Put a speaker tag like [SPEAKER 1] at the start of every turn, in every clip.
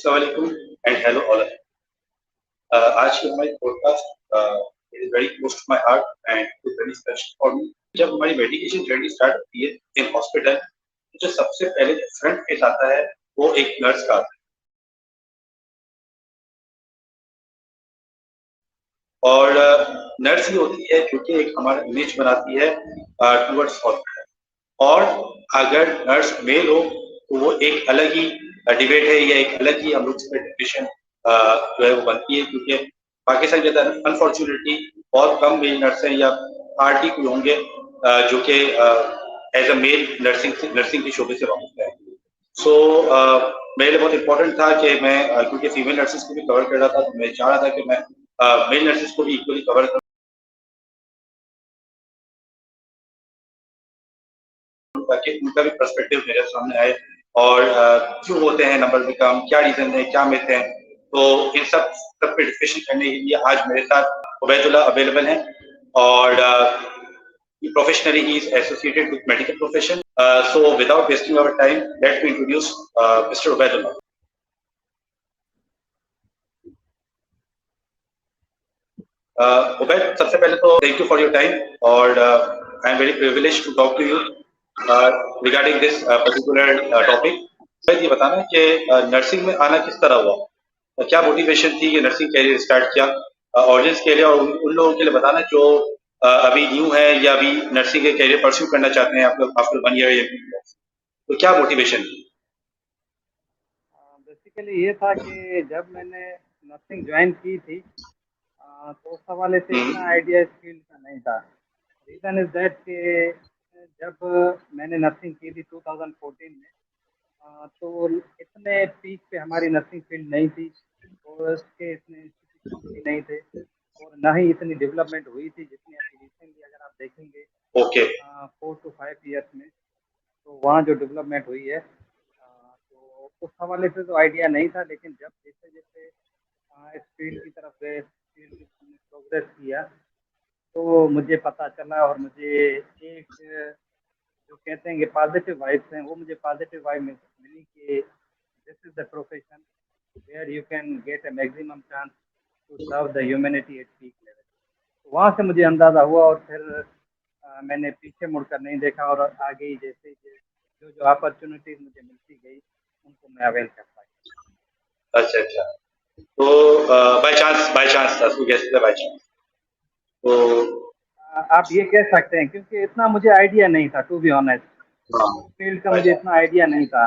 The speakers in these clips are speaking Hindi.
[SPEAKER 1] अस्सलाम वालेकुम and hello all of you. आज की हमारी podcast is very close to my heart and is very special for me. जब हमारी मेडिकेशन जर्नी स्टार्ट होती है इन हॉस्पिटल, जो सबसे पहले फ्रंट फेस आता है वो एक नर्स का आता है। और नर्स ही होती है क्योंकि एक हमारा इमेज बनाती है टुवर्ड्स हॉस्पिटल। और अगर नर्स मेल हो तो वो एक अलग ही डिबेट है या एक अलग ही हम लोग इसमें डिस्कशन जो है वो बनती है, क्योंकि पाकिस्तान के अंदर अनफॉर्चुनेटली बहुत कम मेल नर्स हैं या पार्टी कोई होंगे जो कि एज अ मेल नर्सिंग के शोबे से वाकिफ है। सो मेरे लिए बहुत इंपॉर्टेंट था कि मैं क्योंकि फीमेल नर्सेज को भी कवर कर रहा था, तो मैं चाह रहा था कि मैं मेल नर्सेज को भी इक्वली कवर करूं ताकि उनका भी पर्सपेक्टिव मेरे सामने आए और क्यों होते हैं नंबर में कम, क्या रीजन है, क्या मिथ है। तो इन सब पे डिस्कशन करने के लिए आज मेरे साथ उबैदुल्ला अवेलेबल हैं और professionally he is associated with medical profession. So without wasting our time, let me introduce Mr. Ubaidullah. Ubaid, सबसे पहले तो thank you for your time और I am very privileged to talk to you regarding this particular topic. Ubaid, ये बताना कि नर्सिंग में आना किस तरह हुआ, क्या मोटिवेशन थी कि नर्सिंग कैरियर स्टार्ट किया ऑडियंस के लिए, और उन लोगों के लिए बताना जो अभी न्यू है या अभी नर्सिंग के कैरियर परस्यू करना चाहते हैं आफ्टर 1 ईयर या 2 ईयर, तो क्या मोटिवेशन थी?
[SPEAKER 2] बेसिकली ये था कि जब मैंने नर्सिंग ज्वाइन की थी तो उस हवाले से इतना आइडिया इस फील्ड का नहीं था। रीज़न इज दैट कि जब मैंने नर्सिंग की थी 2014 में, तो इतने पीक पे हमारी नर्सिंग फील्ड नहीं थी और उसके इतने इंस्टीट्यूशन भी नहीं थे और ना ही इतनी डेवलपमेंट हुई थी जितनी अभी रिसेंटली अगर आप देखेंगे
[SPEAKER 1] ओके
[SPEAKER 2] 4 to 5 ईयर्स में, तो वहाँ जो डेवलपमेंट हुई है तो उस हवाले से तो आइडिया नहीं था। लेकिन जब जैसे जैसे इस फील्ड की तरफ गए, फील्ड में हमने प्रोग्रेस किया, तो मुझे पता चला और मुझे एक जो कहते हैं कि पॉजिटिव वाइब्स हैं, वो मुझे पॉजिटिव वाइब मिली कि this is the profession where you can get a maximum chance to serve the humanity at peak level. तो वहाँ से मुझे अंदाज़ा हुआ और फिर मैंने पीछे मुड़कर नहीं देखा और आगे ही जैसे जो जो अपॉर्चुनिटीज मुझे मिलती गई उनको मैं अवेल कर पाया।
[SPEAKER 1] अच्छा अच्छा, तो बाय चांस था, कैसे बाय चांस? तो
[SPEAKER 2] आप ये कह सकते हैं क्योंकि इतना मुझे आइडिया नहीं था, टू बी ऑनेस्ट फील्ड का मुझे इतना आइडिया नहीं था।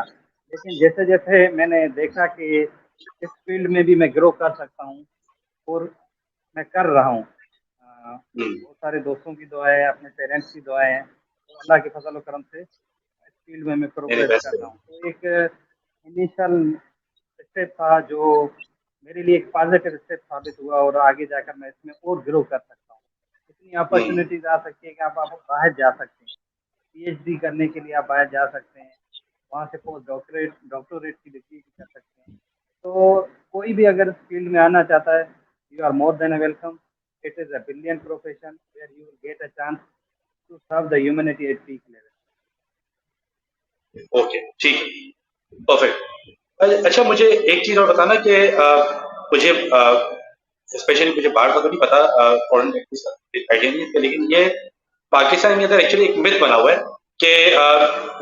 [SPEAKER 2] लेकिन जैसे जैसे मैंने देखा कि इस फील्ड में भी मैं ग्रो कर सकता हूँ और मैं कर रहा हूँ, बहुत सारे दोस्तों की दुआ है, अपने पेरेंट्स की दुआ है, तो अल्लाह के फजल और करम से इस फील्ड में मैं प्रोग्रेस कर रहा हूँ। तो एक इनिशियल स्टेप था जो मेरे लिए एक पॉजिटिव स्टेप साबित हुआ और आगे जाकर मैं इसमें और ग्रो कर सकता हूँ। इतनी अपॉर्चुनिटीज आ सकती है कि आप बाहर जा सकते हैं, पीएचडी करने के लिए आप बाहर जा सकते हैं, वहाँ से पोस्ट डॉक्टरेट की डिग्री भी कर सकते हैं। तो कोई भी अगर फील्ड में आना चाहता है, you are more than welcome. It is a brilliant profession where you will get a chance to serve the humanity at peak level.
[SPEAKER 1] Okay, ठीक है, परफेक्ट। अच्छा, मुझे एक चीज और बताना कि मुझे स्पेशली मुझे बाहर का तो नहीं पता, फॉरेन आइडिया नहीं है, लेकिन ये पाकिस्तान के अंदर एक्चुअली एक मिथ बना हुआ है कि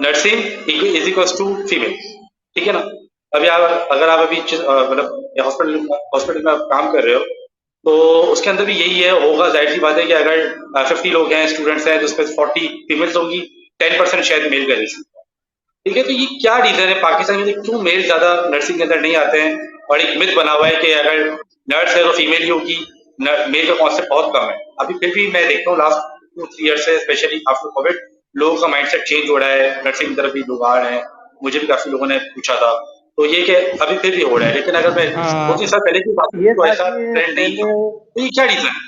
[SPEAKER 1] nursing is equals to female, ठीक है ना? अभी आप अगर आप अभी मतलब हॉस्पिटल में आप काम कर रहे हो तो उसके अंदर भी यही है, होगा, जाहिर सी बात है कि अगर 50 लोग हैं, स्टूडेंट्स हैं, तो उसमें 40 फीमेल्स होंगी, 10% शायद मेल का रेशियो। ठीक है, तो ये क्या रीजन है पाकिस्तान में क्यों मेल ज्यादा नर्सिंग के अंदर नहीं आते हैं? और एक मिथ बना हुआ है कि अगर नर्स है तो फीमेल ही होगी, मेल का कॉन्सेप्ट बहुत कम है। अभी फिर भी मैं देखता हूँ लास्ट 2-3 ईयर से, स्पेशली आफ्टर कोविड, लोगों का माइंडसेट चेंज हो रहा है, नर्सिंग की तरफ भी लोग आ रहे हैं। मुझे भी काफी लोगों ने पूछा था, तो ये कि अभी फिर भी हो रहा है, लेकिन अगर मैं 2-3 साल पहले की बात करूं
[SPEAKER 2] ये
[SPEAKER 1] तो
[SPEAKER 2] था
[SPEAKER 1] ऐसा
[SPEAKER 2] कि
[SPEAKER 1] ट्रेंड नहीं था।
[SPEAKER 2] पहले
[SPEAKER 1] तो ये क्या रीजन है?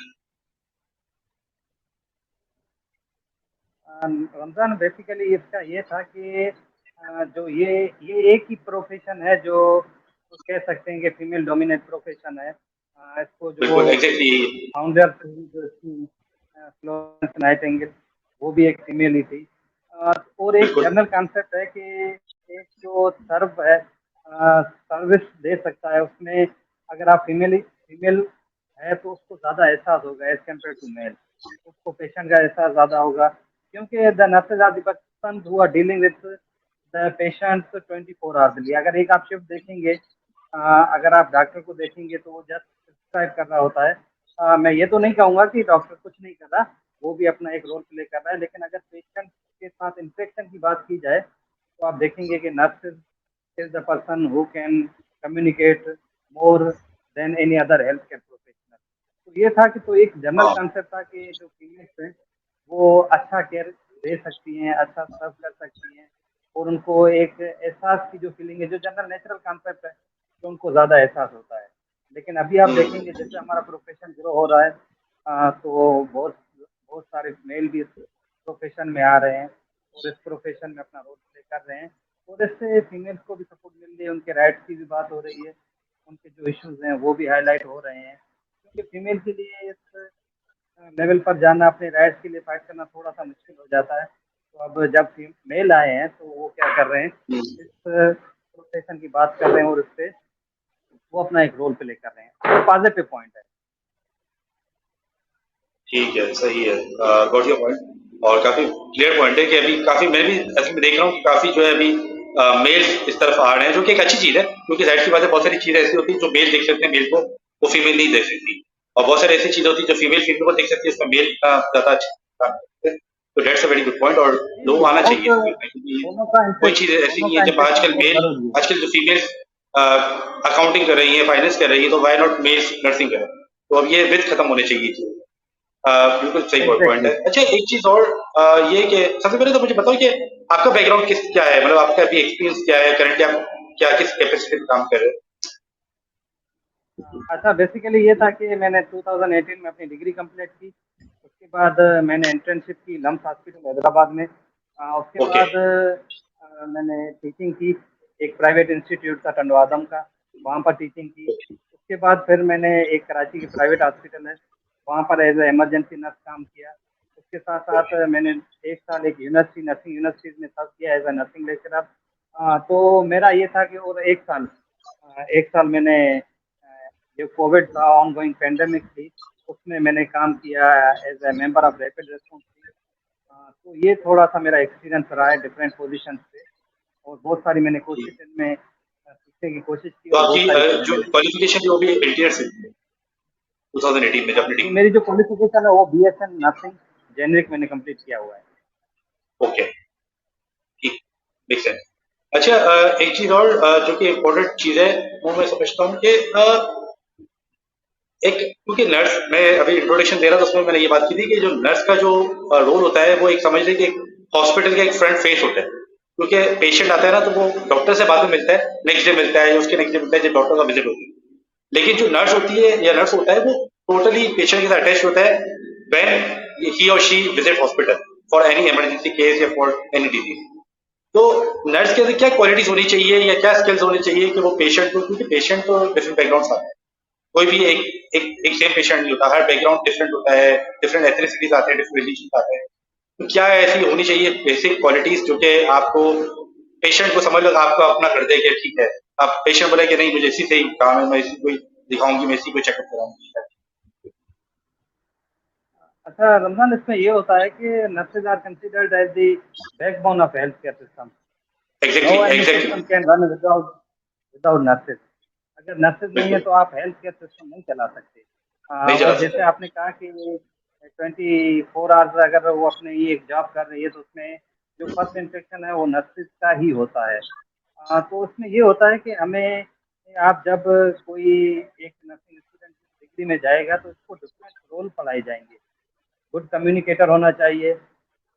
[SPEAKER 2] रमजान बेसिकली इसका ये था कि जो ये एक ही प्रोफेशन है जो कह सकते हैं कि फीमेल डोमिनेट प्रोफेशन है। इसको जो
[SPEAKER 1] बिल्कुल एग्जैक्टली।
[SPEAKER 2] फाउंडर फ्लोरेंस नाइटिंगेल, वो भी एक फीमेल ही थी। और एक
[SPEAKER 1] बिल्कुल।
[SPEAKER 2] जनरल कॉन्सेप्ट है कि एक जो सर्व है सर्विस दे सकता है। उसमें अगर आप फीमेल है तो उसको ज़्यादा एहसास होगा एज़ कम्पेयर टू मेल। उसको पेशेंट का एहसास ज़्यादा होगा, क्योंकि the nurses are the person who are dealing with the patients 24 hours daily. अगर एक आप शिफ्ट देखेंगे, अगर आप डॉक्टर को देखेंगे तो वो जस्ट प्रिस्क्राइब कर रहा होता है। मैं ये तो नहीं कहूँगा कि डॉक्टर कुछ नहीं कर रहा, वो भी अपना एक रोल प्ले कर रहा है, लेकिन अगर पेशेंट के साथ इंटरेक्शन की बात की जाए तो आप देखेंगे कि nurse is the person who can communicate more than any other healthcare professional। तो ये था कि तो एक जनरल
[SPEAKER 1] हाँ
[SPEAKER 2] कंसेप्ट था कि जो फीमेल्स हैं वो अच्छा केयर दे सकती हैं, अच्छा सर्व कर सकती हैं, और उनको एक एहसास की जो फीलिंग है, जो जनरल नेचुरल कंसेप्ट है, तो उनको ज़्यादा एहसास होता है। लेकिन अभी आप देखेंगे जैसे हमारा प्रोफेशन ग्रो हो रहा है, तो बहुत बहुत सारे मेल भी इस प्रोफेशन में आ रहे हैं और इस प्रोफेशन में अपना रोल प्ले कर रहे हैं, और इससे फीमेल्स को भी सपोर्ट मिल रही है, उनके राइट्स की भी बात हो रही है, उनके जो इश्यूज हैं वो भी हाईलाइट हो रहे हैं, क्योंकि फीमेल के लिए इस लेवल पर जाना, अपने राइट्स के लिए फाइट करना थोड़ा सा मुश्किल हो जाता है। तो अब जब मेल आए हैं तो वो क्या कर रहे हैं, इस प्रोफेशन की बात कर रहे हैं और इस पे वो अपना एक रोल प्ले कर रहे हैं, तो पॉजिटिव पॉइंट है।
[SPEAKER 1] ठीक है, सही है। गॉट योर पॉइंट और काफ़ी क्लियर पॉइंट है कि अभी काफ़ी मैं भी असल में देख रहा हूँ कि काफ़ी जो है अभी मेल्स इस तरफ आ रहे हैं, जो कि एक अच्छी चीज़ है, क्योंकि ज़ाहिर सी बात है बहुत सारी चीज़ें ऐसी होती हैं जो मेल देख सकते हैं मेल को, वो फीमेल नहीं देख सकती, और बहुत सारी ऐसी चीज़ें होती हैं जो फीमेल फीमेल को देख सकती है, उसमें मेल का ज़्यादा अच्छा काम करते हैं। तो that's a very good point और लोग आना
[SPEAKER 2] बहुत
[SPEAKER 1] चाहिए फीमेल में, क्योंकि कोई चीज़ ऐसी
[SPEAKER 2] दोनों
[SPEAKER 1] नहीं
[SPEAKER 2] का
[SPEAKER 1] है जब
[SPEAKER 2] इंटरेक्शन बहुत जरूरी है।
[SPEAKER 1] आजकल जो फीमेल्स अकाउंटिंग कर रही है, फाइनेंस कर रही है, तो वाई नॉट मेल्स नर्सिंग करें। तो अब ये विथ खत्म होने चाहिए चीज़। बिल्कुल सही पॉइंट
[SPEAKER 2] एग्जैक्टली।
[SPEAKER 1] है। अच्छा एक चीज़ और ये कि सबसे पहले तो मुझे बताओ कि आपका बैकग्राउंड क्या है? मतलब आपका अभी एक्सपीरियंस क्या है? करंटली आप क्या किस कैपेसिटी पे काम कर रहे हो?
[SPEAKER 2] अच्छा, बेसिकली ये था कि मैंने 2018 में अपनी डिग्री कंप्लीट की। उसके बाद मैंने इंटर्नशिप की लम्स हॉस्पिटल हैदराबाद में। उसके
[SPEAKER 1] ओके,
[SPEAKER 2] बाद मैंने टीचिंग की एक प्राइवेट इंस्टीट्यूट था टंडवादम का, वहाँ पर टीचिंग की। उसके बाद फिर मैंने एक कराची की प्राइवेट हॉस्पिटल है, वहाँ पर एज ए इमरजेंसी नर्स काम किया। उसके साथ साथ मैंने एक साल एक नर्सिंग यूनिवर्सिटीज में सर्व किया एज ए नर्सिंग लेक्चरर। तो मेरा ये था कि और एक साल मैंने जो कोविड था, ऑनगोइंग पेंडेमिक थी, उसमें मैंने काम किया as a member of rapid response team. तो ये थोड़ा सा मेरा एक्सपीरियंस रहा है डिफरेंट पोजीशन पे, और बहुत सारी मैंने कोशिश इनमें सीखने की कोशिश की
[SPEAKER 1] तो
[SPEAKER 2] और बहुत
[SPEAKER 1] आपकी
[SPEAKER 2] सारी चीज़ें
[SPEAKER 1] जो
[SPEAKER 2] मैंने सीखी।
[SPEAKER 1] क्वालिफिकेशन है वो भी इंटीरियर से थी 2018 में जब आपने
[SPEAKER 2] जी,
[SPEAKER 1] डिग्री।
[SPEAKER 2] मेरी जो क्वालिफिकेशन है वो BSN नर्सिंग जेनरिक मैंने कंप्लीट किया हुआ है।
[SPEAKER 1] ओके, ठीक, मेक सेंस। अच्छा एक चीज़ और जो कि इम्पोर्टेंट चीज़ है, वो मैं समझता हूँ कि एक क्योंकि नर्स मैं अभी इंट्रोडक्शन दे रहा था, उसमें मैंने ये बात की थी कि जो नर्स का जो रोल होता है वो एक समझ लें कि एक हॉस्पिटल का एक फ्रंट फेस होता है, क्योंकि पेशेंट आता है ना तो वो डॉक्टर से बाद में मिलता है, नेक्स्ट डे मिलता है या उसके नेक्स्ट डे मिलता है जब डॉक्टर का विजिट होती है। लेकिन जो नर्स होती है या नर्स होता है वो टोटली पेशेंट के साथ अटैच होता है व्हेन ही और she visit hospital for any emergency case या फॉर एनी डिजीज। तो नर्स के अंदर क्या क्वालिटीज होनी चाहिए या क्या स्किल्स होनी चाहिए कि वो पेशेंट को, क्योंकि पेशेंट तो डिफरेंट बैकग्राउंड से आता है, कोई भी एक सेम पेशेंट नहीं होता, हर बैकग्राउंड डिफरेंट होता है, डिफरेंट एथनिसिटीज आते हैं, डिफरेंट रिलीजन आते हैं। तो क्या ऐसी होनी चाहिए बेसिक क्वालिटीज जो कि आपको पेशेंट को समझ लो आपको अपना कर दे कि ठीक है, आप पेशेंट बोले कि नहीं मुझे इसी से ही काम है, मैं इसी को ही दिखाऊंगी, मैं इसी को चेकअप कराऊंगी।
[SPEAKER 2] अच्छा रमजान, इसमें ये होता है कि nurses are considered as the backbone of health care system. No
[SPEAKER 1] exactly
[SPEAKER 2] any
[SPEAKER 1] exactly
[SPEAKER 2] system can run without without nurses. अगर नर्सेज नहीं है
[SPEAKER 1] बिल्कुल
[SPEAKER 2] तो आप हेल्थ केयर सिस्टम नहीं चला सकते।
[SPEAKER 1] नहीं चला
[SPEAKER 2] और जैसे
[SPEAKER 1] सकते।
[SPEAKER 2] आपने कहा कि 24 आवर्स अगर वो अपने ये एक जॉब कर रही है तो उसमें जो फर्स्ट इंफेक्शन है वो नर्सेज का ही होता है। तो उसमें ये होता है कि हमें, आप जब कोई एक नर्सिंग स्टूडेंट डिग्री में जाएगा तो उसको डिफरेंट रोल पढ़ाए जाएंगे। गुड कम्युनिकेटर होना चाहिए,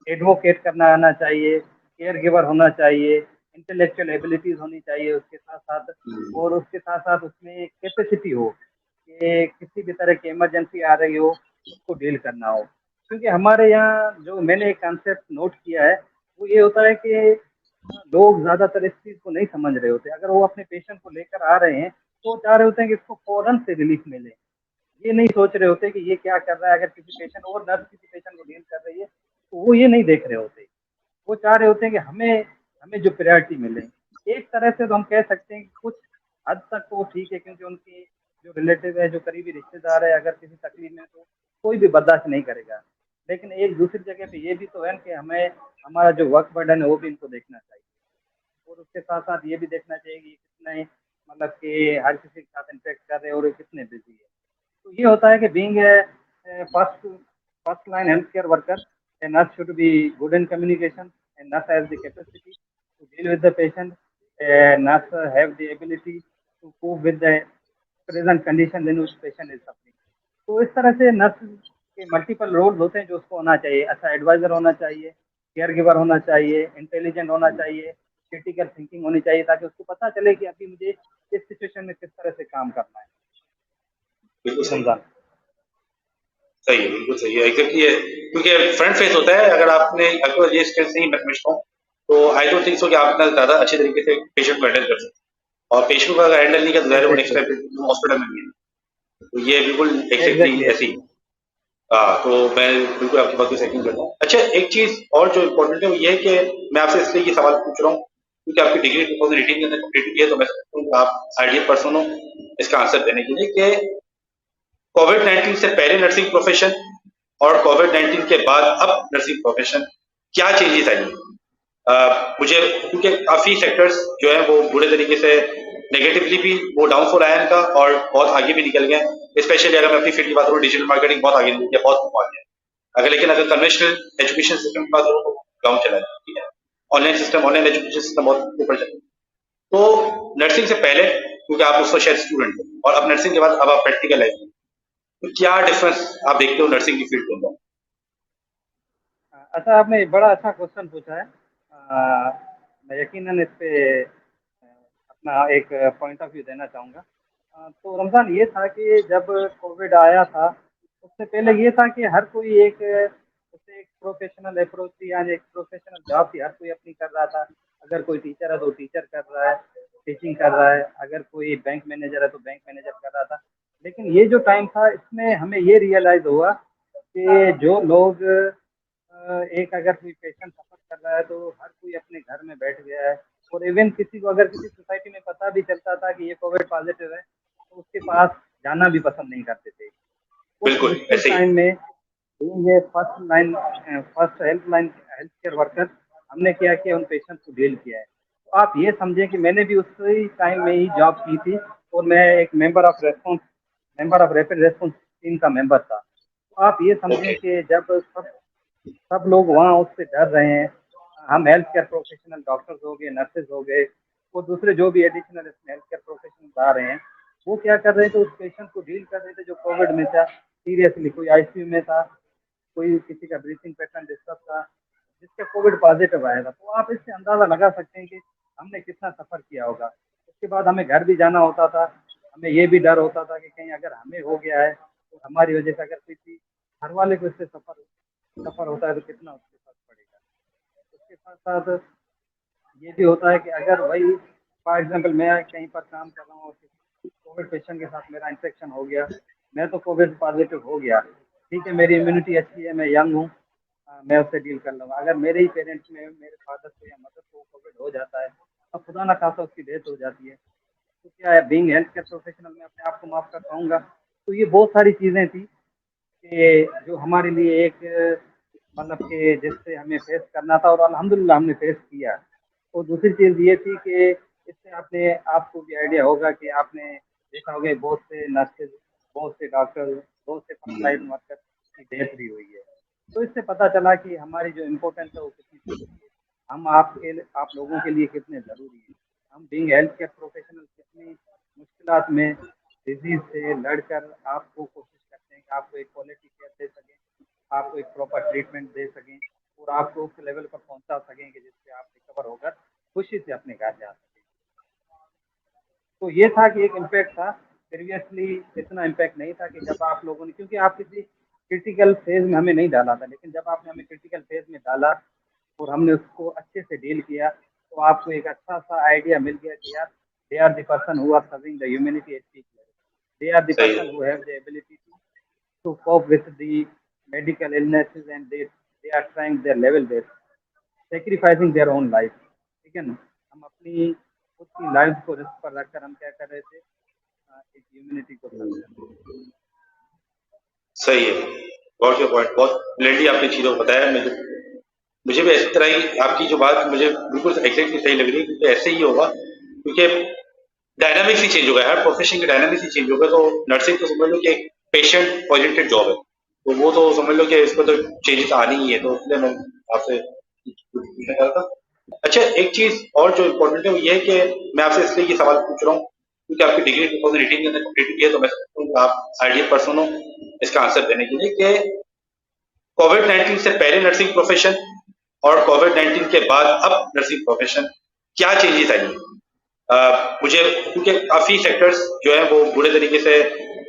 [SPEAKER 2] एडवोकेट करना आना चाहिए, केयर गिवर होना चाहिए, इंटेलेक्चुअल एबिलिटीज होनी चाहिए उसके साथ साथ, और उसके साथ साथ उसमें कैपेसिटी हो कि किसी भी तरह की इमरजेंसी आ रही हो उसको डील करना हो। क्योंकि हमारे यहाँ जो मैंने एक कॉन्सेप्ट नोट किया है वो ये होता है कि लोग ज़्यादातर इस चीज़ को नहीं समझ रहे होते। अगर वो अपने पेशेंट को लेकर आ रहे हैं तो वो चाह रहे होते हैं कि इसको फौरन से रिलीफ मिले। ये नहीं सोच रहे होते कि ये क्या कर रहा है। अगर किसी पेशेंट और नर्स किसी पेशेंट को डील कर रही है तो वो ये नहीं देख रहे होते। वो चाह रहे होते हैं कि हमें हमें जो प्रायोरिटी मिले। एक तरह से तो हम कह सकते हैं कि कुछ हद तक तो ठीक है, क्योंकि उनकी जो रिलेटिव है, जो करीबी रिश्तेदार है, अगर किसी तकलीफ में तो कोई भी बर्दाश्त नहीं करेगा। लेकिन एक दूसरी जगह पे ये भी तो है कि हमें हमारा जो वर्क बर्डन है वो भी इनको देखना चाहिए, और उसके साथ साथ ये भी देखना चाहिए कि कितने मतलब कि हर किसी के साथ इंटरेक्ट कर रहे हैं और ये कितने बिजी है। तो ये होता है कि being first first line healthcare worker, a nurse should be good in communication. A nurse has the capacity to deal with the patient. A nurse have the ability to cope with the present condition in which patient is suffering. तो इस तरह से नर्स के मल्टीपल रोल्स होते हैं जो उसको होना चाहिए। अच्छा एडवाइजर होना चाहिए, केयर गिवर होना चाहिए, इंटेलिजेंट होना चाहिए, क्रिटिकल थिंकिंग होनी चाहिए, ताकि उसको पता चले कि अभी मुझे इस सिचुएशन में किस तरह से काम करना है।
[SPEAKER 1] बिल्कुल
[SPEAKER 2] जी
[SPEAKER 1] सही।
[SPEAKER 2] रमजान।
[SPEAKER 1] सही है, बिल्कुल सही है, एग्जैक्टली है। क्योंकि फ्रंट फेस होता है, अगर आपने अगर ये स्किल्स नहीं मैं समझता हूँ, तो आई डोंट थिंक सो कि आप इतना ज़्यादा अच्छे तरीके से पेशेंट को हैंडल कर सकते हैं। और पेशेंट को अगर हैंडल नहीं किया तो ज़ाहिर है वो नेक्स्ट
[SPEAKER 2] एग्जैक्टली,
[SPEAKER 1] टाइम हॉस्पिटल में नहीं है। तो ये बिल्कुल एग्जैक्टली
[SPEAKER 2] एग्जैक्टली
[SPEAKER 1] ऐसी
[SPEAKER 2] ऐसे
[SPEAKER 1] ही।
[SPEAKER 2] ही।
[SPEAKER 1] हाँ, तो मैं बिल्कुल आपकी बात को सेकंड करता हूँ। अच्छा, एक चीज़ और जो इम्पोर्टेंट है वो ये है कि मैं आपसे इसलिए ये सवाल पूछ रहा हूँ क्योंकि आपकी डिग्री 2018 के अंदर कंप्लीट की है, तो मैं समझता हूँ कि आप आइडियल पर्सन हो इसका आंसर देने के लिए कि कोविड-19 से पहले नर्सिंग प्रोफेशन और कोविड-19 के बाद अब नर्सिंग प्रोफेशन क्या चेंजेस आई हैं? मुझे क्योंकि काफ़ी सेक्टर्स जो हैं वो बुरे तरीके से नेगेटिवली भी वो डाउनफॉल आया इनका और बहुत आगे भी निकल गए। स्पेशली अगर मैं अपनी फील्ड की बात करूँ, डिजिटल मार्केटिंग बहुत आगे निकल गया, बहुत ऊपर आ गया। अगर कन्वेंशनल एजुकेशन सिस्टम की बात करूँ तो डाउन चला गया, ठीक है। Online system, online education system बहुत ऊपर चला गया। तो नर्सिंग से पहले क्योंकि आप उस वक्त शायद स्टूडेंट थे और अब नर्सिंग के बाद अब आप प्रैक्टिकल लाइफ में, तो क्या डिफरेंस आप देखते हो नर्सिंग की फील्ड के अंदर?
[SPEAKER 2] अच्छा, आपने बड़ा अच्छा क्वेश्चन पूछा है। मैं यकीनन इस पे अपना एक पॉइंट ऑफ व्यू देना चाहूँगा। तो रमज़ान ये था कि जब कोविड आया था, उससे पहले ये था कि हर कोई एक उसे एक प्रोफ़ेशनल अप्रोच थी, यानी एक प्रोफ़ेशनल जॉब थी, हर कोई अपनी कर रहा था। अगर कोई टीचर है तो टीचर कर रहा है, टीचिंग कर रहा है, अगर कोई बैंक मैनेजर है तो बैंक मैनेजर कर रहा था। लेकिन ये जो टाइम था, इसमें हमें ये रियलाइज़ हुआ कि जो लोग एक अगर कोई पेशेंट सफ़र कर रहा है तो हर कोई अपने घर में बैठ गया है, और इवन किसी को अगर किसी सोसाइटी में पता भी चलता था कि ये कोविड पॉजिटिव है, तो उसके पास जाना भी पसंद नहीं करते थे। उस
[SPEAKER 1] बिल्कुल
[SPEAKER 2] मुश्किल
[SPEAKER 1] ऐसे ही।
[SPEAKER 2] टाइम में being a first health care worker, हमने क्या किया, उन पेशेंट को डील किया है। तो आप ये समझें कि मैंने भी उसी टाइम में ही जॉब की थी, और मैं एक member of rapid response team का मेंबर था। तो आप ये समझें
[SPEAKER 1] ओके।
[SPEAKER 2] कि जब सब लोग वहाँ उससे डर रहे हैं, हम हेल्थ केयर प्रोफेशनल डॉक्टर्स हो गए, नर्सेज हो गए, और दूसरे जो भी एडिशनल इसमें हेल्थ केयर प्रोफेशनल आ रहे हैं, वो क्या कर रहे थे, उस पेशेंट को डील कर रहे थे जो कोविड में था सीरियसली। कोई आईसीयू में था, कोई किसी का ब्रीथिंग पैटर्न डिस्टर्ब था, जिसका कोविड पॉजिटिव आया था। तो आप इससे अंदाज़ा लगा सकते हैं कि हमने कितना सफ़र किया होगा। उसके बाद हमें घर भी जाना होता था, हमें ये भी डर होता था कि कहीं अगर हमें हो गया है तो हमारी वजह से अगर किसी घर वाले को इससे सफ़र सफ़र होता है तो कितना उसके साथ पड़ेगा। उसके साथ साथ ये भी होता है कि अगर वही फॉर एग्जांपल मैं कहीं पर काम कर रहा हूँ और किसी कोविड पेशेंट के साथ मेरा इंफेक्शन हो गया, मैं तो कोविड पॉजिटिव हो गया, ठीक है, मेरी इम्यूनिटी अच्छी है, मैं यंग हूँ, मैं उससे डील कर लूँगा। अगर मेरे ही पेरेंट्स में मेरे फादर को या मदर को कोविड हो जाता है, तो खुदा ना खासा उसकी डेथ हो जाती है, तो क्या है, बीइंग हेल्थ केयर प्रोफेशनल मैं अपने आप को माफ़ कर पाऊँगा? तो ये बहुत सारी चीज़ें थी कि जो हमारे लिए एक मतलब कि जिससे हमें फेस करना था, और अल्हम्दुलिल्लाह हमने फेस किया। और दूसरी चीज़ ये थी कि इससे आपने आपको भी आइडिया होगा कि आपने देखा होगा बहुत से नर्सेज, बहुत से डॉक्टर, बहुत से फ्रंटलाइन वर्कर की डेथ भी हुई है। तो इससे पता चला कि हमारी जो इम्पोर्टेंस है वो कितनी ज़रूरी है। हम आप लोगों के लिए कितने ज़रूरी हैं। हम बीइंग हेल्थ केयर प्रोफेशनल कितनी मुश्किलात में डिज़ीज़ से लड़कर आपको कोशिश करते हैं कि आपको एक क्वालिटी केयर दे सकें, आपको एक प्रॉपर ट्रीटमेंट दे सकें, और आपको उस लेवल पर पहुँचा सकें कि जिससे आप रिकवर होकर खुशी से अपने घर जा सकें। तो ये था कि एक इम्पैक्ट था। प्रीवियसली इतना इम्पैक्ट नहीं था कि जब आप लोगों ने, क्योंकि आप किसी क्रिटिकल फेज़ में हमें नहीं डाला था, लेकिन जब आपने हमें क्रिटिकल फेज़ में डाला और हमने उसको अच्छे से डील किया, तो आपको एक अच्छा-सा आइडिया मिल गया कि यार, they are the person who are serving the humanity at peak level. They are the
[SPEAKER 1] सही
[SPEAKER 2] पर्सन
[SPEAKER 1] है।
[SPEAKER 2] Who have the ability to cope with the medical illnesses, and they are trying their level best, sacrificing their own life। ठीक है ना? हम अपनी खुद की लाइफ को रिस्क पर रखकर हम क्या कर रहे थे, एक ह्यूमैनिटी को सर्व कर रहे थे।
[SPEAKER 1] सही है, गॉट योर पॉइंट। बहुत क्लियरली आपने चीज़ों को बताया। मुझे भी इस तरह ही आपकी जो बात मुझे बिल्कुल एग्जैक्टली सही लग रही है, क्योंकि ऐसे ही होगा, क्योंकि डायनामिक्स ही चेंज हो गया, हर प्रोफेशन की डायनामिक्स ही चेंज हो गया। तो नर्सिंग तो समझ लो कि एक पेशेंट ओरिएंटेड जॉब है, तो वो तो समझ लो कि इसमें तो चेंजेस आनी ही है। तो इसलिए मैं आपसे पूछना चाह रहा था। अच्छा, एक चीज और जो इम्पोर्टेंट है वो ये है कि मैं आपसे इसलिए ये सवाल पूछ रहा हूँ क्योंकि आपकी डिग्री 2018 के अंदर कंप्लीट की है, तो मैं समझता हूँ कि आप आइडियल पर्सन हो इसका आंसर देने के लिए कि कोविड-19 से पहले नर्सिंग प्रोफेशन और कोविड-19 के बाद अब नर्सिंग प्रोफेशन क्या चेंजेस आई हैं? मुझे क्योंकि काफी सेक्टर्स जो है वो बुरे तरीके से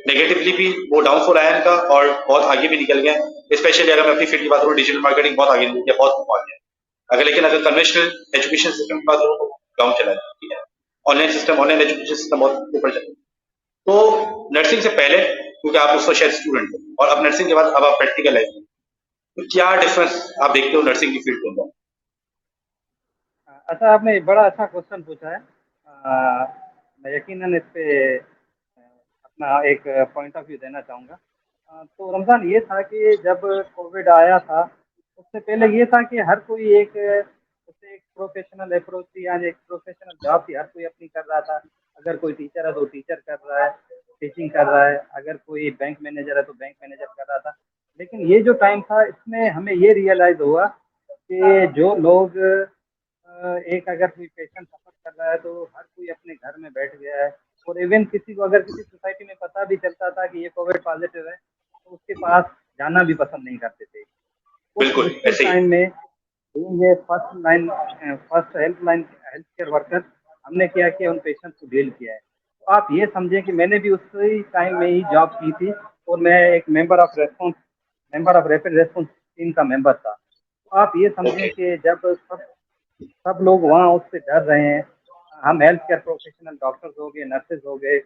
[SPEAKER 1] नेगेटिवली भी वो डाउनफॉल आया इनका और बहुत आगे भी निकल गए। स्पेशली अगर मैं अपनी फील्ड की बात करूँ, डिजिटल मार्केटिंग बहुत आगे निकल गया, बहुत आगे। अगर कन्वेंशनल एजुकेशन सिस्टम की बात करूँ तो डाउन चला गया, ठीक है। ऑनलाइन एजुकेशन सिस्टम बहुत ऊपर चला। तो नर्सिंग से पहले, क्योंकि आप उसको शायद स्टूडेंट हो, और अब नर्सिंग के बाद अब आप प्रैक्टिकल लाइफ में, तो क्या डिफरेंस आप देखते हो नर्सिंग की फील्ड के अंदर?
[SPEAKER 2] अच्छा, आपने बड़ा अच्छा क्वेश्चन पूछा है। मैं यकीनन इस पे अपना एक पॉइंट ऑफ व्यू देना चाहूँगा। तो रमज़ान ये था कि जब कोविड आया था, उससे पहले ये था कि हर कोई उसे एक प्रोफेशनल अप्रोच थी, यानी एक प्रोफेशनल जॉब थी, हर कोई अपनी कर रहा था। अगर कोई टीचर है तो टीचर कर रहा है, टीचिंग कर रहा है। अगर कोई बैंक मैनेजर है तो बैंक मैनेजर कर रहा था। लेकिन ये जो टाइम था, इसमें हमें ये रियलाइज़ हुआ कि जो लोग एक अगर कोई पेशेंट सफ़र कर रहा है तो हर कोई अपने घर में बैठ गया है। और इवन किसी को अगर किसी सोसाइटी में पता भी चलता था कि ये कोविड पॉजिटिव है, तो उसके पास जाना भी पसंद नहीं करते थे। उस
[SPEAKER 1] बिल्कुल
[SPEAKER 2] मुश्किल
[SPEAKER 1] ऐसे ही।
[SPEAKER 2] टाइम में ये फर्स्ट हेल्थ केयर वर्कर, हमने क्या किया, उन पेशेंट्स को डील किया है। तो आप ये समझें कि मैंने भी उसी टाइम में ही जॉब की थी और मैं एक member of rapid response team का मेंबर था। तो आप ये समझें
[SPEAKER 1] ओके।
[SPEAKER 2] कि जब सब लोग वहाँ उससे डर रहे हैं, हम हेल्थ केयर प्रोफेशनल, डॉक्टर्स हो गए, नर्सेज हो गए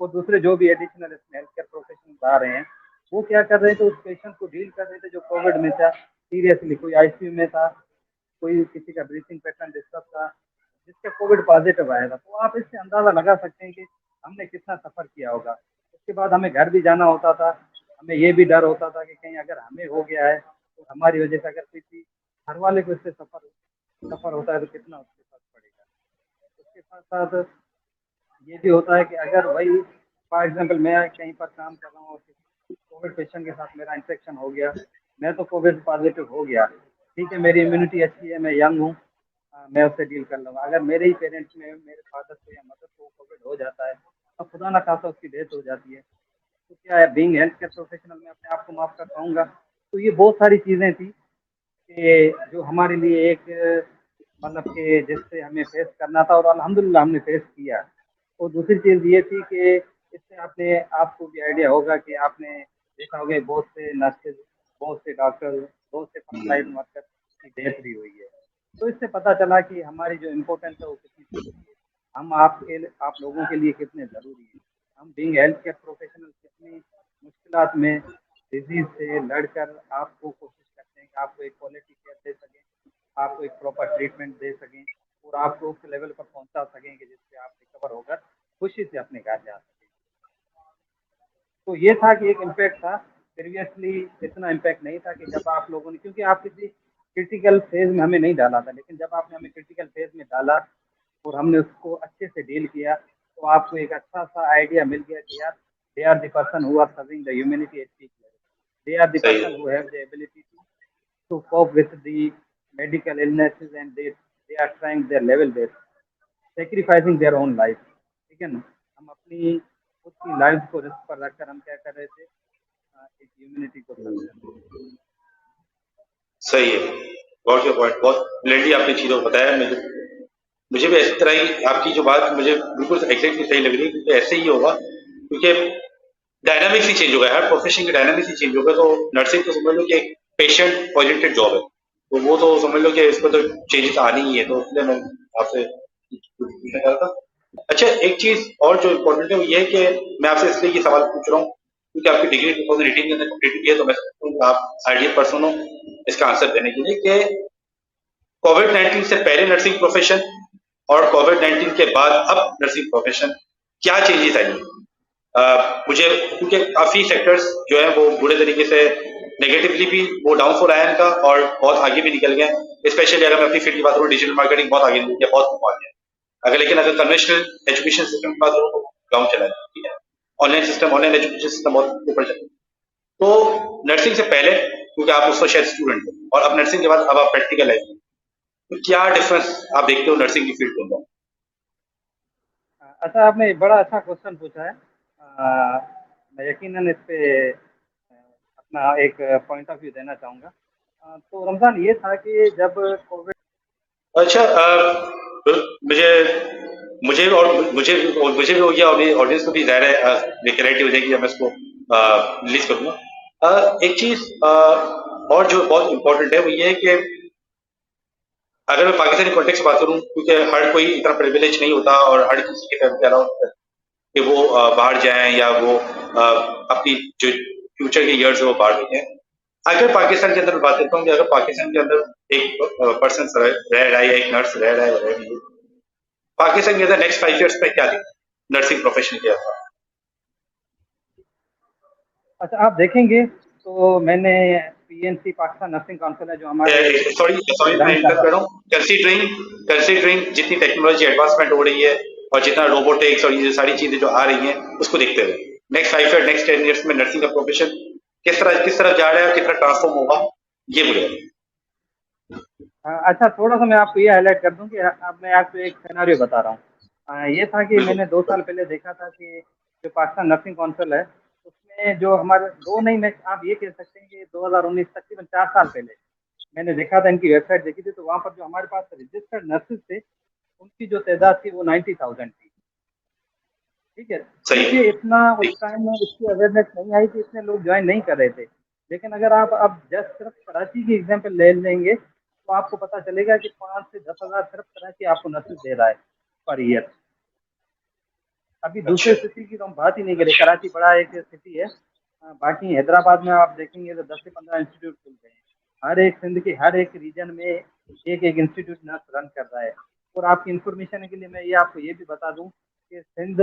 [SPEAKER 2] और दूसरे जो भी एडिशनल इसमें हेल्थ केयर प्रोफेशनल आ रहे हैं, वो क्या कर रहे थे, उस पेशेंट को डील कर रहे थे जो कोविड में था। सीरियसली कोई आईसीयू में था, कोई किसी का ब्रीथिंग पैटर्न डिस्टर्ब था, जिसका कोविड पॉजिटिव आया था। तो आप इससे अंदाज़ा लगा सकते हैं कि हमने कितना सफ़र किया होगा। उसके बाद हमें घर भी जाना होता था, हमें ये भी डर होता था कि कहीं अगर हमें हो गया है तो हमारी वजह से अगर किसी घर वाले को इससे सफ़र सफ़र होता है तो कितना उसके साथ पड़ेगा। उसके साथ साथ ये भी होता है कि अगर वही फॉर एग्जांपल मैं कहीं पर काम कर रहा हूँ और किसी कोविड पेशेंट के साथ मेरा इंफेक्शन हो गया, मैं तो कोविड पॉजिटिव हो गया, ठीक है, मेरी इम्यूनिटी अच्छी है, मैं यंग हूँ, मैं उससे डील कर लूँगा। अगर मेरे ही पेरेंट्स में मेरे फादर को या मदर को कोविड हो जाता है, अब खुदा ना खासा उसकी डेथ हो जाती है, तो क्या है, बीइंग हेल्थ केयर प्रोफेशनल मैं अपने आप को माफ़ कर पाऊँगा? तो ये बहुत सारी चीज़ें थी कि जो हमारे लिए एक मतलब कि जिससे हमें फेस करना था और अल्हम्दुलिल्लाह हमने फेस किया। और दूसरी चीज़ ये थी कि इससे आपने आपको भी आइडिया होगा कि आपने देखा होगा कि बहुत से नर्सेज, बहुत से डॉक्टर, बहुत से फ्रंटलाइन वर्कर की डेथ भी हुई है। तो इससे पता चला कि हमारी जो इम्पोर्टेंस है वो कितनी ज़रूरी है। हम आप लोगों के लिए कितने ज़रूरी हैं। हम बीइंग हेल्थ केयर प्रोफेशनल कितनी मुश्किलात में डिज़ीज़ से लड़कर आपको कोशिश करते हैं कि आपको एक क्वालिटी केयर दे सकें, आपको एक प्रॉपर ट्रीटमेंट दे सकें और आपको उस लेवल पर पहुंचा सकें कि जिससे आप रिकवर होकर खुशी से अपने घर जा सकें। तो ये था कि एक इम्पैक्ट था। प्रीवियसली इतना इम्पैक्ट नहीं था कि जब आप लोगों ने, क्योंकि आप किसी क्रिटिकल फेज़ में हमें नहीं डाला था, लेकिन जब आपने हमें क्रिटिकल फेज़ में डाला और हमने उसको अच्छे से डील किया, तो आपको एक अच्छा-सा आइडिया मिल गया कि यार, they are the person who are serving the humanity at peak level. They are the
[SPEAKER 1] सही
[SPEAKER 2] पर्सन
[SPEAKER 1] है।
[SPEAKER 2] Who have the ability to cope with the medical illnesses and they are trying their level best, sacrificing their own life। ठीक है ना? हम अपनी खुद की लाइफ को रिस्क पर रखकर हम क्या कर रहे थे, एक ह्यूमैनिटी को सर्व कर रहे थे।
[SPEAKER 1] सही है, गॉट योर पॉइंट। बहुत क्लियरली आपने चीज़ों को बताया। मुझे भी इस तरह ही आपकी जो बात मुझे बिल्कुल एग्जैक्टली सही लग रही है, क्योंकि ऐसे ही होगा, क्योंकि डायनामिक्स ही चेंज हो गया, हर प्रोफेशन की डायनामिक्स ही चेंज हो गया। तो नर्सिंग तो समझ लो कि एक पेशेंट ओरिएंटेड जॉब है, तो वो तो समझ लो कि इसमें तो चेंजेस आनी ही है। तो इसलिए मैं आपसे पूछना चाह रहा था। अच्छा, एक चीज और जो इम्पोर्टेंट है वो ये है कि मैं आपसे इसलिए ये सवाल पूछ रहा हूँ क्योंकि आपकी डिग्री 2018 के अंदर कंप्लीट की है, तो मैं समझता हूँ कि आप आइडियल पर्सन हो इसका आंसर देने के लिए कि कोविड-19 से पहले नर्सिंग प्रोफेशन और कोविड-19 के बाद अब नर्सिंग प्रोफेशन क्या चेंजेस आई? मुझे क्योंकि काफ़ी सेक्टर्स जो है वो बुरे तरीके से नेगेटिवली भी वो डाउनफॉल आया इनका और बहुत आगे भी निकल गए। स्पेशली अगर मैं अपनी फील्ड की बात करूँ, डिजिटल मार्केटिंग बहुत आगे निकल गया, बहुत आगे। अगर कन्वेंशनल एजुकेशन सिस्टम की बात करूँ तो डाउन चला गया, ठीक है। ऑनलाइन एजुकेशन सिस्टम बहुत ऊपर चला गया। तो नर्सिंग से पहले, क्योंकि आप उसका शायद स्टूडेंट हो, और अब नर्सिंग के बाद अब आप प्रैक्टिकल लाइफ में, तो क्या डिफरेंस आप देखते हो नर्सिंग की फील्ड के अंदर?
[SPEAKER 2] अच्छा, आपने बड़ा अच्छा क्वेश्चन पूछा है। मैं यकीनन इस पे अपना एक पॉइंट ऑफ व्यू देना चाहूँगा। तो रमज़ान ये था कि जब कोविड।
[SPEAKER 1] अच्छा, मुझे मुझे और मुझे भी हो गया, और ऑडियंस को भी ज़ाहिर है क्लैरिटी हो जाएगी जब मैं इसको रिलीज करूँगा। एक चीज़ और जो बहुत इम्पोर्टेंट है वो ये है कि अगर मैं पाकिस्तानी कॉन्टेक्स्ट से बात करूँ, क्योंकि हर कोई इतना प्रिविलेज नहीं होता और हर किसी के फैमिली अलाउ होता है कि वो बाहर जाएं या वो अपनी जो फ्यूचर के ईयर्स है वो बाहर देखें। अगर पाकिस्तान के अंदर बात करता हूँ कि अगर पाकिस्तान के अंदर एक पर्सन रह रहा है, एक नर्स रह रहा है, रह रही है, पाकिस्तान के अंदर नेक्स्ट 5 ईयर्स में क्या दिखता नर्सिंग प्रोफेशन के अंदर?
[SPEAKER 2] अच्छा, आप देखेंगे तो मैंने पीएनसी पाकिस्तान नर्सिंग काउंसिल है जो हमारे
[SPEAKER 1] सॉरी सॉरी मैं
[SPEAKER 2] रन कर
[SPEAKER 1] इंटरप्ट
[SPEAKER 2] रहा
[SPEAKER 1] कर रहा हूँ। कंसीडरिंग जितनी टेक्नोलॉजी एडवांसमेंट हो रही है और जितना रोबोटिक्स और ये सारी चीजें जो आ रही हैं उसको देखते हुए नेक्स्ट 5 ईयर, नेक्स्ट 10 ईयर्स में नर्सिंग का प्रोफेशन किस तरह जा रहा है और कितना ट्रांसफॉर्म होगा, ये मुझे
[SPEAKER 2] अच्छा, थोड़ा सा मैं आपको ये हाईलाइट कर दूं कि अब मैं आपको एक सिनेरियो बता रहा हूँ। ये था कि
[SPEAKER 1] बिल्कुल।
[SPEAKER 2] मैंने 2 साल पहले देखा था कि जो पाकिस्तान नर्सिंग काउंसिल है उसमें जो हमारे दो नहीं, मैं आप ये कह सकते हैं कि 2019 तकरीबन 4 साल पहले मैंने देखा था, इनकी वेबसाइट देखी थी, तो वहाँ पर जो हमारे पास रजिस्टर्ड नर्सेज थे उनकी जो तादाद थी वो 90,000 थी। ठीक है,
[SPEAKER 1] सही
[SPEAKER 2] क्योंकि इतना उस टाइम में इसकी अवेयरनेस नहीं आई थी, इतने लोग ज्वाइन नहीं कर रहे थे। लेकिन अगर आप अब जस्ट सिर्फ कराची की एग्जाम्पल ले लेंगे तो आपको पता चलेगा कि 5 से 10 हज़ार सिर्फ कराची आपको नर्सेज दे रहा है पर ईयर। अभी दूसरे
[SPEAKER 1] अच्छा।
[SPEAKER 2] सिटी की तो हम बात ही नहीं करें, कराची बड़ा एक सिटी है। बाकी हैदराबाद में आप देखेंगे तो 10 से 15 इंस्टीट्यूट खुल गए हैं। हर एक सिंध के हर एक रीजन में एक एक इंस्टीट्यूट नर्स रन कर रहा है। और आपकी इंफॉर्मेशन के लिए मैं ये आपको ये भी बता दूं कि Sindh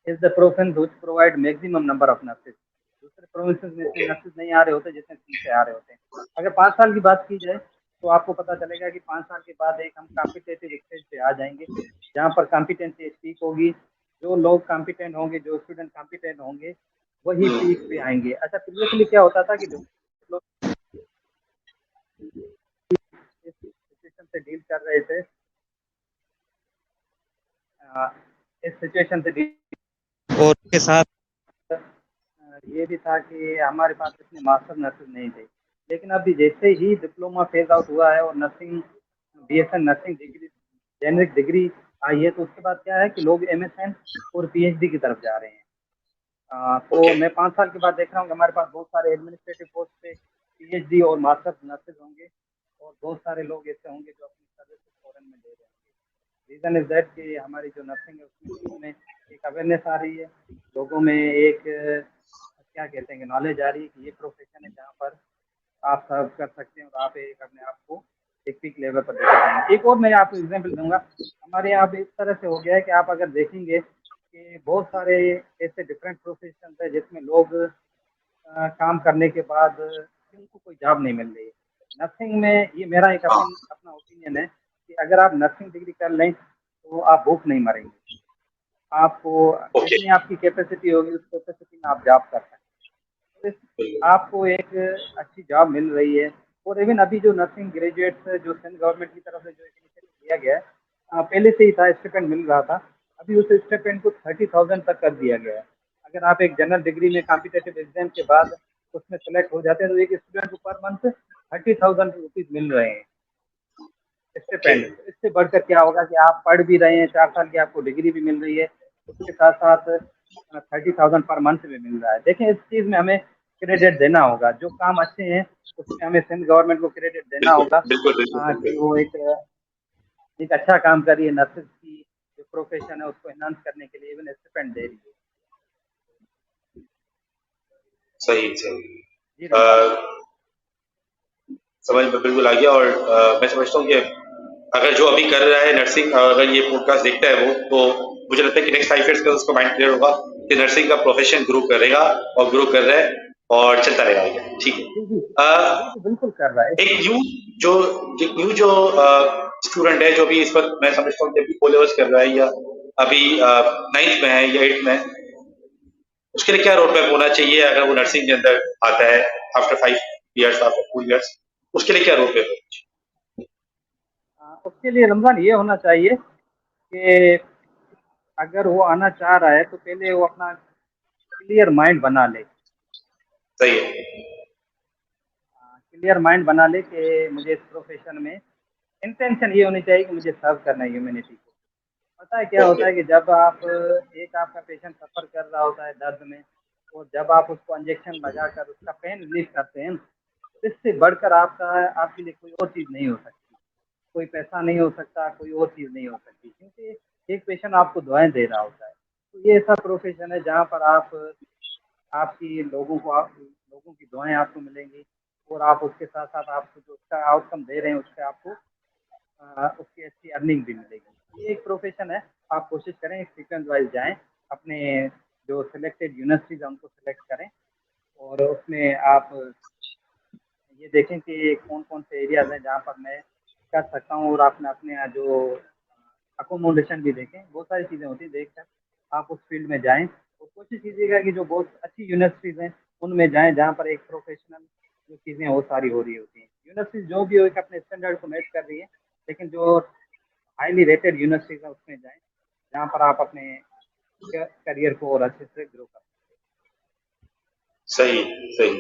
[SPEAKER 2] is the province which provide maximum number of nurses. दूसरे प्रोविंसेस में इतने
[SPEAKER 1] ओके।
[SPEAKER 2] नर्सेज नहीं आ रहे होते जितने सिंध से आ रहे होते हैं। अगर 5 साल की बात की जाए तो आपको पता चलेगा कि 5 साल के बाद एक हम कॉम्पिटेटिव स्टेज पे आ जाएंगे जहाँ पर कॉम्पिटेंसी पीक होगी। जो लोग कॉम्पिटेंट होंगे, जो स्टूडेंट कॉम्पिटेंट होंगे, वही पीक पे आएंगे। अच्छा, प्रीवियसली क्या होता था कि जो लोग इस सिचुएशन से डील कर रहे थे, इस सिचुएशन से डील और के साथ ये भी था कि हमारे पास इतने मास्टर नर्सेज नहीं थे। लेकिन अभी जैसे ही डिप्लोमा फेज आउट हुआ है और nursing BSN nursing degree generic degree I है, तो उसके बाद क्या है कि लोग एमएसएन और पीएचडी की तरफ जा रहे हैं। तो
[SPEAKER 1] ओके।
[SPEAKER 2] मैं 5 साल के बाद देख रहा हूँ कि हमारे पास बहुत सारे एडमिनिस्ट्रेटिव पोस्ट पे पीएचडी और मास्टर्स नर्सेज होंगे और बहुत सारे लोग ऐसे होंगे जो अपनी सर्विस फॉरेन में दे रहे होंगे। रीज़न इज दैट कि हमारी जो नर्सिंग है उसमें फील्ड में एक अवेयरनेस आ रही है, लोगों में एक क्या कहते हैं कि नॉलेज आ रही है कि ये प्रोफेशन है जहाँ पर आप सर्व कर सकते हैं और आप एक अपने आप को एक पीक लेवल पर लेकर जाएंगे। एक और मैं आपको एग्जांपल दूंगा। हमारे यहाँ पे इस तरह से हो गया है कि आप अगर देखेंगे कि बहुत सारे ऐसे डिफरेंट प्रोफेशन है जिसमें लोग काम करने के बाद उनको कोई जॉब नहीं मिल रही है। नर्सिंग में ये मेरा एक
[SPEAKER 1] हाँ।
[SPEAKER 2] अपना ओपिनियन है कि अगर आप नर्सिंग डिग्री कर लें तो आप भूख नहीं मरेंगे। आपको
[SPEAKER 1] ओके।
[SPEAKER 2] जितनी आपकी कैपेसिटी होगी उस कैपेसिटी में आप जॉब कर सकते हैं। तो आपको एक अच्छी जॉब मिल रही है। और इवन अभी जो नर्सिंग ग्रेजुएट्स जो सेंट्रल गवर्नमेंट की तरफ से जो एक इनिशिएटिव लिया गया है, पहले से ही था, स्टिपेंड मिल रहा था। अभी उस स्टिपेंड को 30,000 तक कर दिया गया है। अगर आप एक जनरल डिग्री में कॉम्पिटेटिव एग्जाम के बाद उसमें सेलेक्ट हो जाते हैं तो एक स्टूडेंट को पर मंथ 30,000 रुपीज मिल रहे हैं
[SPEAKER 1] ओके।
[SPEAKER 2] स्टिपेंड। इससे बढ़कर क्या होगा कि आप पढ़ भी रहे हैं, 4 साल की आपको डिग्री भी मिल रही है, उसके साथ साथ 30,000 पर मंथ भी मिल रहा है। देखें, इस चीज़ में हमें क्रेडिट देना होगा। जो काम अच्छे हैं उसमें हमें सेंट्रल गवर्नमेंट को क्रेडिट देना
[SPEAKER 1] बिल्कुल
[SPEAKER 2] होगा
[SPEAKER 1] बिल्कुल बिल्कुल
[SPEAKER 2] कि
[SPEAKER 1] बिल्कुल।
[SPEAKER 2] वो एक अच्छा काम कर रही है, नर्सेज की जो प्रोफेशन है उसको एनहांस करने के लिए इवन स्टिपेंड दे रही है।
[SPEAKER 1] सही सही।
[SPEAKER 2] जी
[SPEAKER 1] अ,
[SPEAKER 2] रमजान।
[SPEAKER 1] समझ में बिल्कुल आ गया, और मैं समझता हूँ कि अगर जो अभी कर रहा है नर्सिंग, अगर ये पॉडकास्ट देखता है वो, तो मुझे लगता है कि नेक्स्ट 5 इयर्स का उसका माइंड क्लियर होगा कि नर्सिंग का प्रोफेशन ग्रो करेगा और ग्रो कर रहा है और चलता रहेगा आगे। ठीक है।
[SPEAKER 2] जी जी बिल्कुल बिल्कुल कर रहा है।
[SPEAKER 1] एक जो जो स्टूडेंट है, जो भी इस वक्त मैं समझता हूँ कि अभी O लेवल्स कर रहा है या अभी 9th में है या 8th में है, उसके लिए क्या रोड मैप होना चाहिए अगर वो नर्सिंग के अंदर आता है आफ्टर 5 इयर्स, आफ्टर 4 इयर्स, उसके लिए क्या रोड मैप होना चाहिए?
[SPEAKER 2] उसके लिए रमजान ये होना चाहिए कि अगर वो आना चाह रहा है तो पहले वो अपना क्लियर माइंड बना ले।
[SPEAKER 1] सही है।
[SPEAKER 2] क्लियर माइंड बना ले कि मुझे इस प्रोफेशन में इंटेंशन ये होनी चाहिए कि मुझे सर्व करना है ह्यूमैनिटी को। पता है क्या होता
[SPEAKER 1] ओके।
[SPEAKER 2] है कि जब आप एक आपका पेशेंट सफ़र कर रहा होता है दर्द में, और जब आप उसको इंजेक्शन लगाकर उसका पेन रिलीफ़ करते हैं, तो इससे बढ़कर आपके लिए कोई और चीज़ नहीं हो सकती। कोई पैसा नहीं हो सकता, कोई और चीज़ नहीं हो सकती, क्योंकि एक पेशेंट आपको दवाएँ दे रहा होता है। तो ये ऐसा प्रोफ़ेशन है जहाँ पर आपकी लोगों की दुआएँ आपको मिलेंगी, और आप उसके साथ-साथ आपको जो उसका आउटकम दे रहे हैं, उससे आपको उसकी अच्छी अर्निंग भी मिलेगी। ये एक प्रोफ़ेशन है, आप कोशिश करें सीक्वेंस वाइज़ जाएँ, अपने जो सिलेक्टेड यूनिवर्सिटीज़ हैं उनको सेलेक्ट करें, और उसमें आप ये देखें कि कौन-कौन से एरियाज़ हैं जहाँ पर मैं कर सकता हूँ, और आपने अपने यहाँ जो अकोमोडेशन भी देखें, बहुत सारी चीज़ें होती हैं, देखकर आप उस फ़ील्ड में जाएँ, और कोशिश कीजिएगा कि जो बहुत अच्छी यूनिवर्सिटीज़ हैं, उनमें जाएँ जहाँ पर एक प्रोफ़ेशनल जो चीज़ें हैं वो सारी हो रही होती हैं। यूनिवर्सिटीज़ जो भी हो एक अपने स्टैंडर्ड को मैच कर रही है, लेकिन जो हाइली रेटेड यूनिवर्सिटीज़ हैं उसमें जाएँ, जहाँ पर आप अपने करियर को और अच्छे से ग्रो कर सकते
[SPEAKER 1] सही, सही।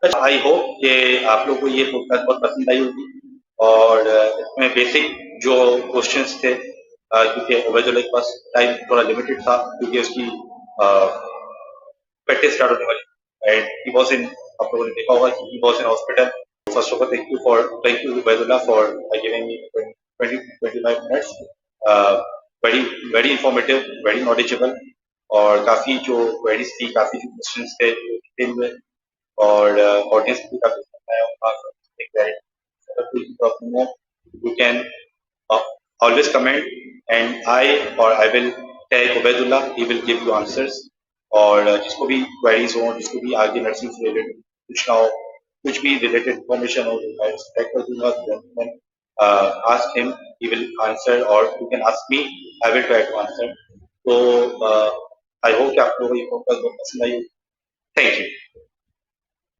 [SPEAKER 1] अच्छा, आई होप कि आप लोगों को ये पॉडकास्ट बहुत पसंद आई होगी, और इसमें बेसिक जो क्वेश्चंस थे, क्योंकि उबैदुल्लाह के पास टाइम थोड़ा लिमिटेड था, क्योंकि उसकी प्रैक्टिस स्टार्ट होने वाली, एंड ही वाज इन, आप लोगों ने देखा होगा कि he was in hospital. First of all thank you Ubaidullah for giving me 20-25 minutes. Very very informative, very knowledgeable, और काफ़ी जो क्वेरीज थी, काफ़ी जो क्वेश्चंस थे वो लिखे हुए, और ऑडियंस भी काफ़ी you can always comment, and I will tag Ubaidullah, he will give you answers, और जिसको भी क्वेरीज हो, जिसको भी आगे नर्सिंग से रिलेटेड पूछना हो, कुछ भी रिलेटेड इन्फॉर्मेशन हो, तो मैं टैग कर दूंगा, then ask him, he will answer, or you can ask me, I will try to answer. तो आई होप कि आप लोगों को ये पॉडकास्ट बहुत पसंद आई। Thank you.